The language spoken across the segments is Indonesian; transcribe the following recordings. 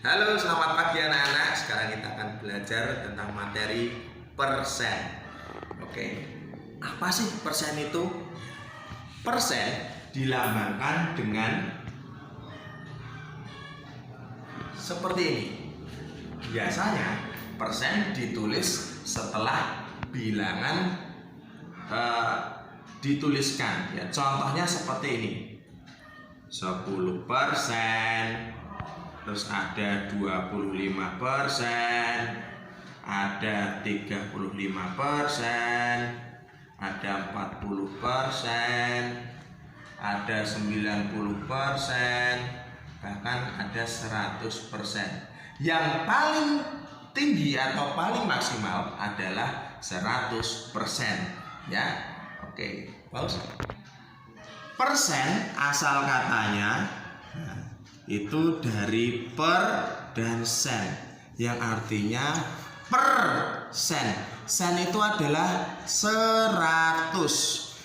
Halo, selamat pagi anak-anak. Sekarang kita akan belajar tentang materi persen. Oke, apa sih persen itu? Persen dilambangkan dengan seperti ini. Biasanya persen ditulis setelah bilangan dituliskan. Ya, contohnya seperti ini. 10%. Terus ada 25%, ada 35%, ada 40%, ada 90%, bahkan ada 100%. Yang paling tinggi atau paling maksimal adalah 100%. Ya, oke, pause. Persen asal katanya itu dari per dan sen, yang artinya persen. Sen itu adalah 100.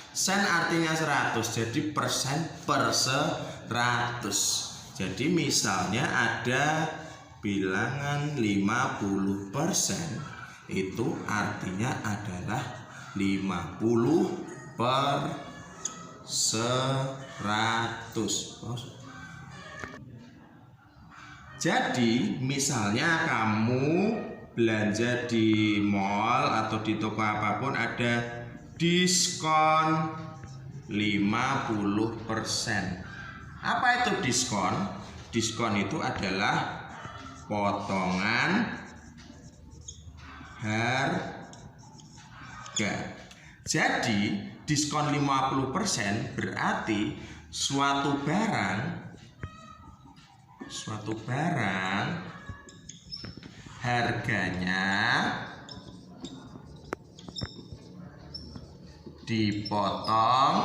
Sen artinya 100, jadi persen per 100. Jadi misalnya ada bilangan 50%, itu artinya adalah 50 per 100. Jadi misalnya kamu belanja di mall atau di toko apapun, ada diskon 50%. Apa itu diskon? Diskon itu adalah potongan harga. Jadi diskon 50% berarti suatu barang harganya dipotong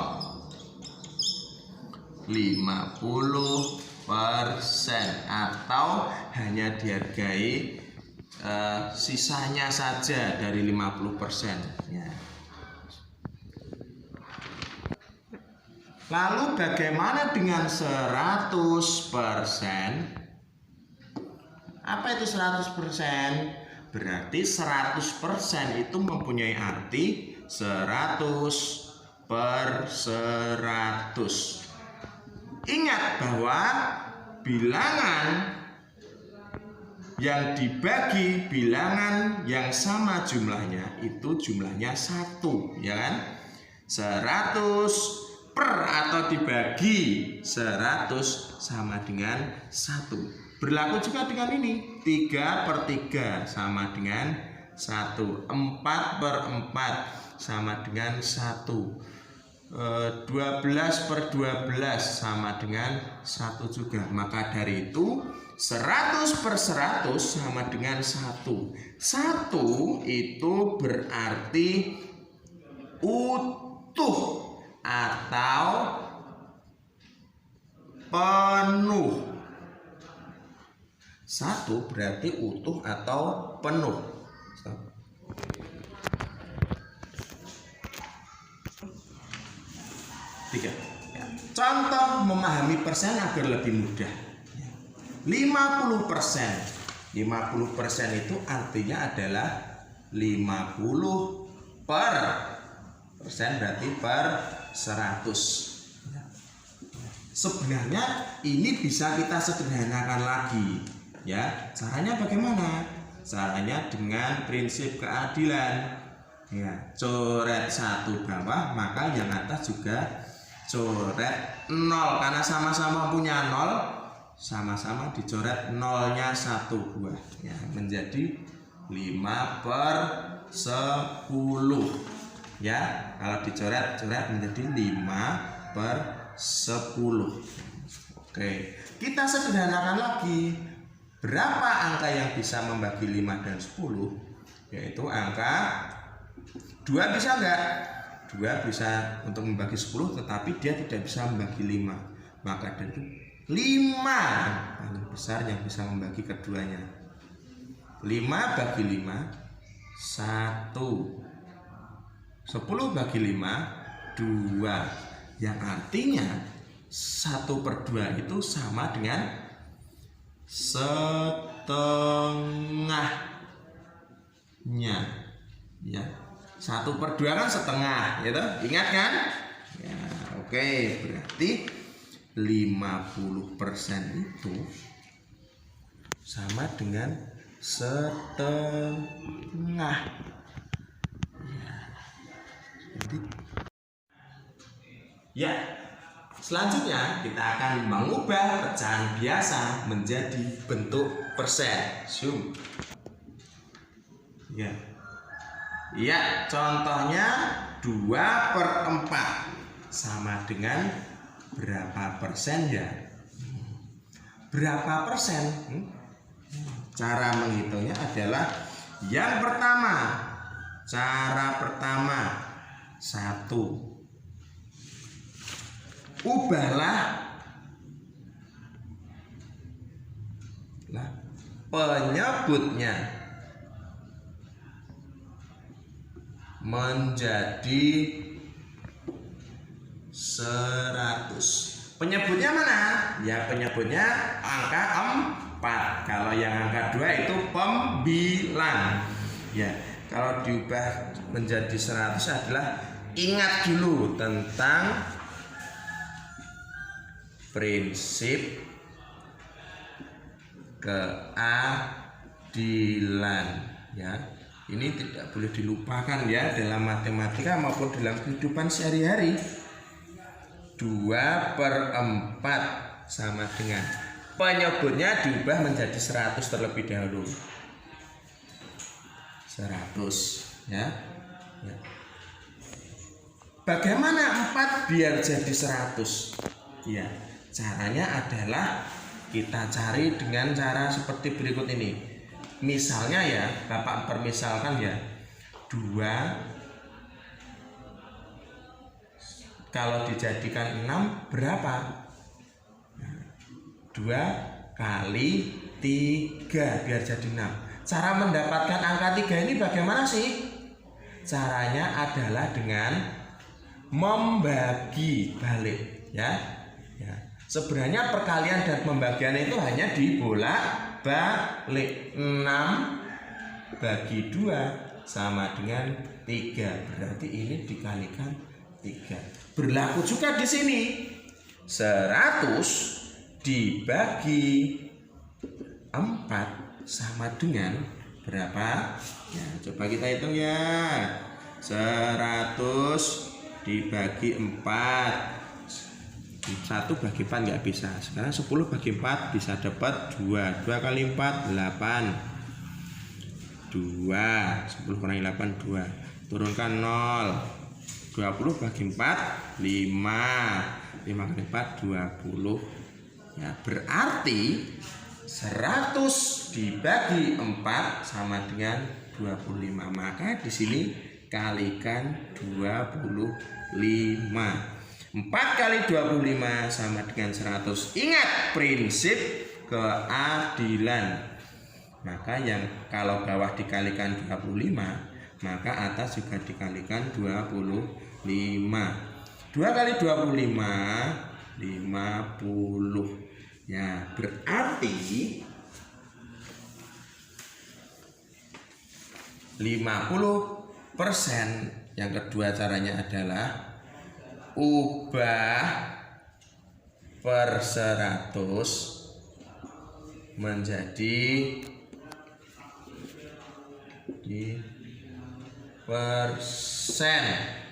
50% atau hanya dihargai sisanya saja dari 50%. Ya. Lalu bagaimana dengan 100%? Apa itu 100%? Berarti 100% itu mempunyai arti 100 per 100. Ingat bahwa bilangan yang dibagi bilangan yang sama jumlahnya itu jumlahnya 1, ya kan? 100 per atau dibagi 100 sama dengan 1. Berlaku juga dengan ini. 3 per 3 sama dengan 1. 4 per 4 sama dengan 1. 12 per 12 sama dengan 1 juga. Maka dari itu 100 per 100 sama dengan 1. 1 itu berarti utuh atau penuh. 1 berarti utuh atau penuh. 3. Contoh memahami persen agar lebih mudah. 50%. 50% itu artinya adalah 50 per persen, berarti per 100. Sebenarnya ini bisa kita sederhanakan lagi, ya. Caranya bagaimana? Caranya dengan prinsip keadilan. Ya, coret 1 bawah, maka yang atas juga coret 0. Karena sama-sama punya 0, sama-sama dicoret nolnya 1 buah, ya, menjadi 5 per 10. Ya, kalau dicoret-coret menjadi 5 per 10. Oke, kita sederhanakan lagi. Berapa angka yang bisa membagi 5 dan 10? Yaitu angka 2 bisa enggak? 2 bisa untuk membagi 10, tetapi dia tidak bisa membagi 5. Maka dari 5 paling besar yang bisa membagi keduanya. 5 bagi 5 1. 10 bagi 5 2. Yang artinya 1/2 itu sama dengan setengahnya, ya. 1/2 kan setengah, gitu. Ingat kan? Ya, oke, berarti 50% itu sama dengan setengah. Ya, selanjutnya kita akan mengubah pecahan biasa menjadi bentuk persen. Zoom. Ya. Ya, contohnya 2/4 sama dengan berapa persen ya? Berapa persen? Cara menghitungnya adalah yang pertama. Cara pertama, 1. Ubahlah penyebutnya menjadi 100. Penyebutnya mana? Ya, penyebutnya angka 4. Kalau yang angka 2 itu pembilang. Ya, kalau diubah menjadi 100 adalah ingat dulu tentang prinsip keadilan, ya. Ini tidak boleh dilupakan ya dalam matematika maupun dalam kehidupan sehari-hari. 2/4 sama dengan penyebutnya diubah menjadi 100 terlebih dahulu. 100, ya. Ya. Bagaimana 4 biar jadi 100? Ya, caranya adalah kita cari dengan cara seperti berikut ini. Misalnya ya, Bapak permisalkan ya, 2 kalau dijadikan 6 berapa? 2 kali 3 biar jadi 6. Cara mendapatkan angka 3 ini bagaimana sih? Caranya adalah dengan membagi balik, ya. Ya. Sebenarnya perkalian dan pembagian itu hanya dibolak-balik. 6 bagi 2 sama dengan 3. Berarti ini dikalikan 3. Berlaku juga di sini. 100 dibagi 4 sama dengan berapa? Ya, coba kita hitung ya. 100 dibagi 4. 1 bagi 4 nggak bisa. Sekarang 10 bagi 4 bisa dapat 2. 2 kali 4 8. 2. 10 kurangi 8 2. Turunkan 0. 20 bagi 4 5. 5 kali 4 20. Ya, berarti 100 dibagi 4 sama dengan 25. Maka di sini kalikan 25. 4 kali 25 sama dengan 100. Ingat prinsip keadilan. Maka yang kalau bawah dikalikan 25, maka atas juga dikalikan 25. 2 kali 25 50. Ya, berarti 50%. Yang kedua caranya adalah ubah per 100 menjadi persen.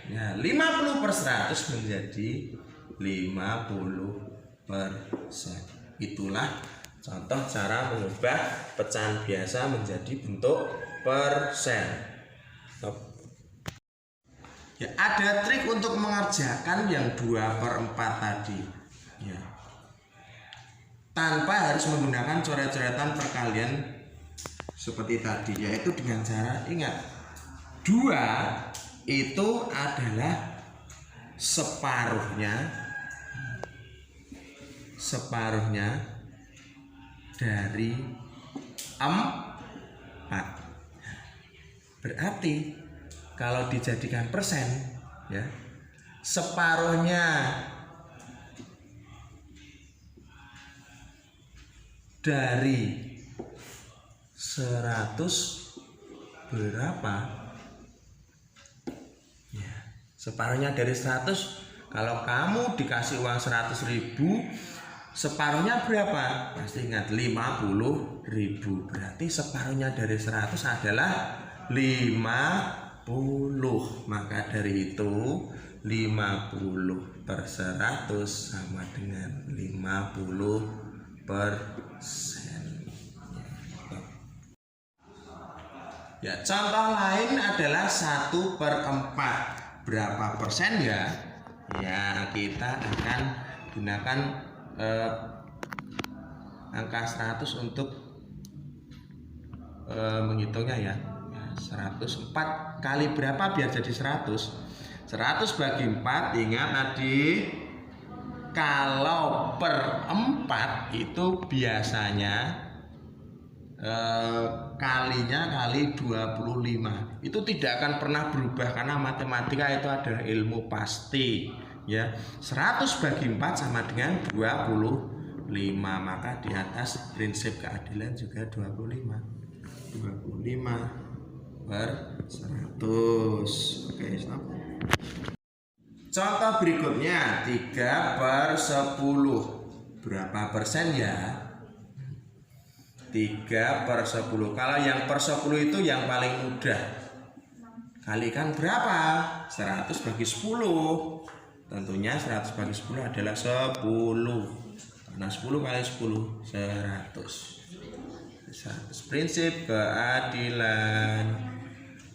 Ya, 50/100 menjadi 50%. Itulah contoh cara mengubah pecahan biasa menjadi bentuk persen. Ya, ada trik untuk mengerjakan yang 2/4 tadi. Ya. Tanpa harus menggunakan coret-coretan perkalian seperti tadi, yaitu dengan cara ingat 2 itu adalah separuhnya dari 4. Berarti kalau dijadikan persen, ya, separuhnya dari 100 berapa? Ya, separuhnya dari 100. Kalau kamu dikasih uang 100.000, separuhnya berapa? Pasti ingat 50.000. Berarti separuhnya dari 100 adalah 50. Maka dari itu 50 per 100 sama dengan 50%. Ya, contoh lain adalah 1/4. Berapa persen ya? Ya, kita akan gunakan angka 100 untuk menghitungnya ya. 104 kali berapa biar jadi 100? 100 bagi 4, ingat adik, kalau per 4 itu biasanya kalinya kali 25. Itu tidak akan pernah berubah karena matematika itu adalah ilmu pasti ya. 100 bagi 4 sama dengan 25. Maka di atas prinsip keadilan juga 25 per 100. Oke, stop. Contoh berikutnya 3/10. Berapa persen ya? 3/10. Kalau yang per 10 itu yang paling mudah. Kalikan berapa? 100 bagi 10. Tentunya 100 bagi 10 adalah 10. Karena 10 kali 10 100. 100. Prinsip keadilan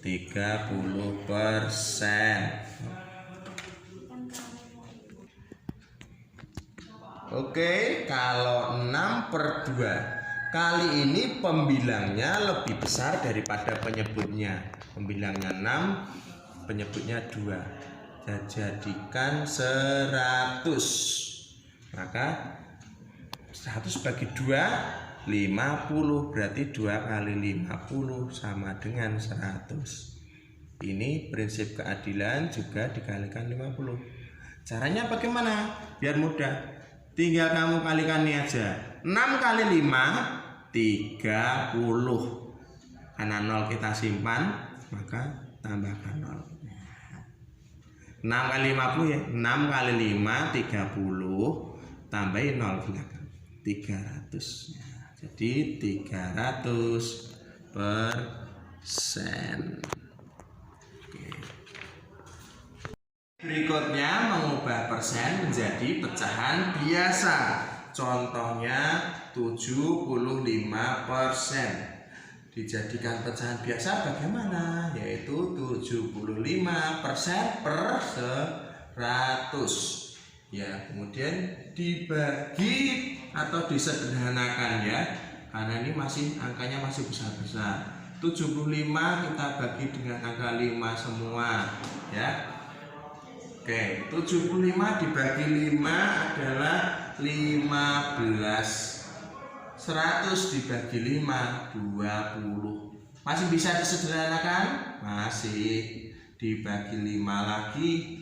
30%. Oke, kalau 6/2. Kali ini pembilangnya lebih besar daripada penyebutnya. Pembilangnya 6, penyebutnya 2. Jadikan 100. Maka 100 bagi 2, 50. Berarti 2 kali 50 sama dengan 100. Ini prinsip keadilan juga dikalikan 50. Caranya bagaimana? Biar mudah. Tinggal kamu kalikan ini aja. 6 kali 5, 30. Karena 0 kita simpan, maka tambahkan 0. 6 kali 50 ya. 6 kali 5, 30. Tambahin 0 belakang. 300. Jadi 300%. Berikutnya mengubah persen menjadi pecahan biasa. Contohnya 75%. Dijadikan pecahan biasa bagaimana? Yaitu 75% per 100. Ya, kemudian dibagi atau disederhanakan ya. Karena ini angkanya masih besar-besar. 75 kita bagi dengan angka 5 semua ya. Oke, 75 dibagi 5 adalah 15. 100 dibagi 5, 20. Masih bisa disederhanakan? Masih. Dibagi 5 lagi.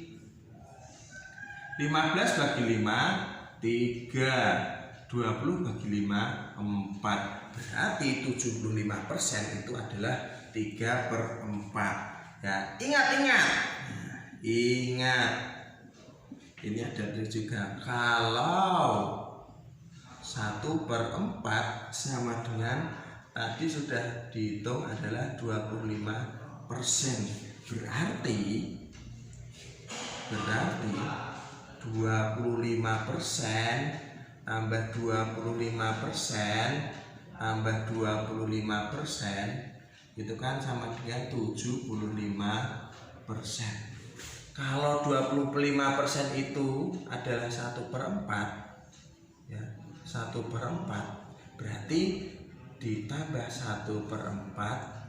15 bagi 5, 3. 20 bagi 5, 4. Berarti 75% itu adalah 3/4. Ya, ingat. Ingat, ini ada juga. Kalau 1/4 sama dengan tadi sudah dihitung adalah 25%. Berarti 25% tambah 25% tambah 25% itu kan sama dengan 75%. Kalau 25% itu adalah 1/4 ya, 1/4 berarti ditambah 1/4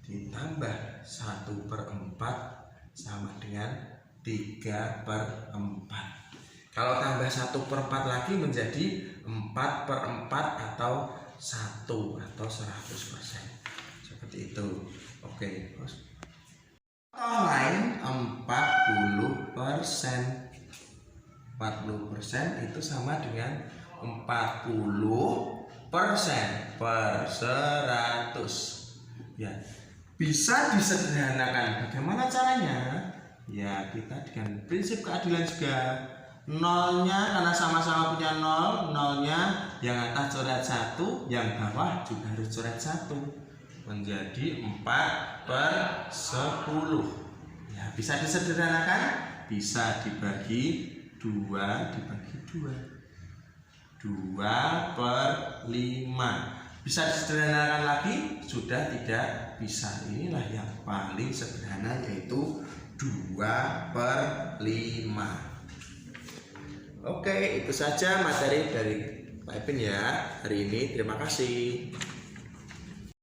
ditambah 1/4 sama dengan 3/4. Kalau tambah 1/4 lagi menjadi 4/4 atau 1 atau 100%. Seperti itu. Oke, terus contoh lain 40%. 40% itu sama dengan 40 persen per 100. Ya, bisa disederhanakan. Bagaimana caranya? Ya, kita dengan prinsip keadilan juga. Nolnya karena sama-sama punya nol, nolnya yang atas coret 1, yang bawah juga harus coret 1, menjadi 4/10. Ya, bisa disederhanakan, bisa dibagi 2 dibagi 2/5. Bisa disederhanakan lagi? Sudah tidak bisa. Inilah yang paling sederhana, yaitu 2/5. Oke, itu saja materi dari Pak Ipin ya hari ini. Terima kasih.